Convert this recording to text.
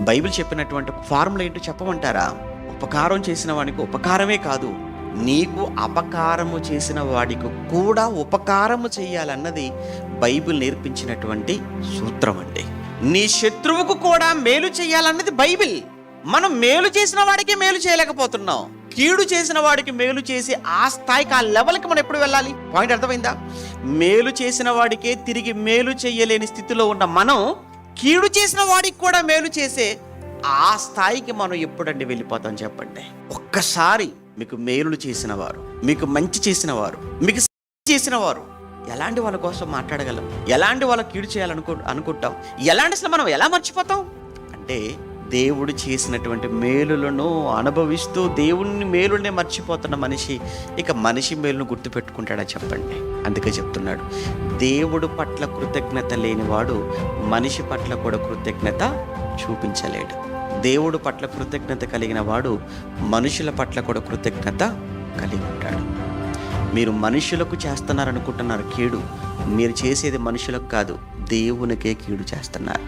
Bible చెప్పినటువంటి formula ఏంటో చెప్పమంటారా? ఉపకారం చేసిన వాడికి ఉపకారమే కాదు, నీకు అపకారము చేసిన వాడికి కూడా ఉపకారము చేయాలన్నది బైబిల్ నేర్పించినటువంటి సూత్రం అండి. నీ శత్రువుకు కూడా మేలు చేయాలన్నది బైబిల్. మనం మేలు చేసిన వాడికి మేలు చేయలేకపోతున్నాం, కీడు చేసిన వాడికి మేలు చేసి ఆ స్థాయికి, ఆ లెవెల్కి మనం ఎప్పుడు వెళ్ళాలి? పాయింట్ అర్థమైందా? మేలు చేసిన వాడికే తిరిగి మేలు చేయలేని స్థితిలో ఉన్న మనం కీడు చేసిన వాడికి కూడా మేలు చేసే ఆ స్థాయికి మనం ఎప్పుడండి వెళ్ళిపోతాం చెప్పండి? ఒక్కసారి మీకు మేలులు చేసిన వారు, మీకు మంచి చేసిన వారు, మీకు చేసిన వారు, ఎలాంటి వాళ్ళ కోసం మాట్లాడగలం? ఎలాంటి వాళ్ళకి కీడు అనుకుంటాం? ఎలాంటి అసలు మనం ఎలా మర్చిపోతాం అంటే, దేవుడు చేసినటువంటి మేలులను అనుభవిస్తూ దేవుని మేలునే మర్చిపోతున్న మనిషి ఇక మనిషి మేలును గుర్తుపెట్టుకుంటాడా చెప్పండి? అందుకే చెప్తున్నాడు, దేవుడు పట్ల కృతజ్ఞత లేనివాడు మనిషి పట్ల కూడా కృతజ్ఞత చూపించలేడు. దేవుడు పట్ల కృతజ్ఞత కలిగిన వాడు మనుషుల పట్ల కూడా కృతజ్ఞత కలిగి ఉంటాడు. మీరు మనుషులకు చేస్తున్నారనుకుంటున్నారు కీడు, మీరు చేసేది మనుషులకు కాదు, దేవునికే కీడు చేస్తున్నారు.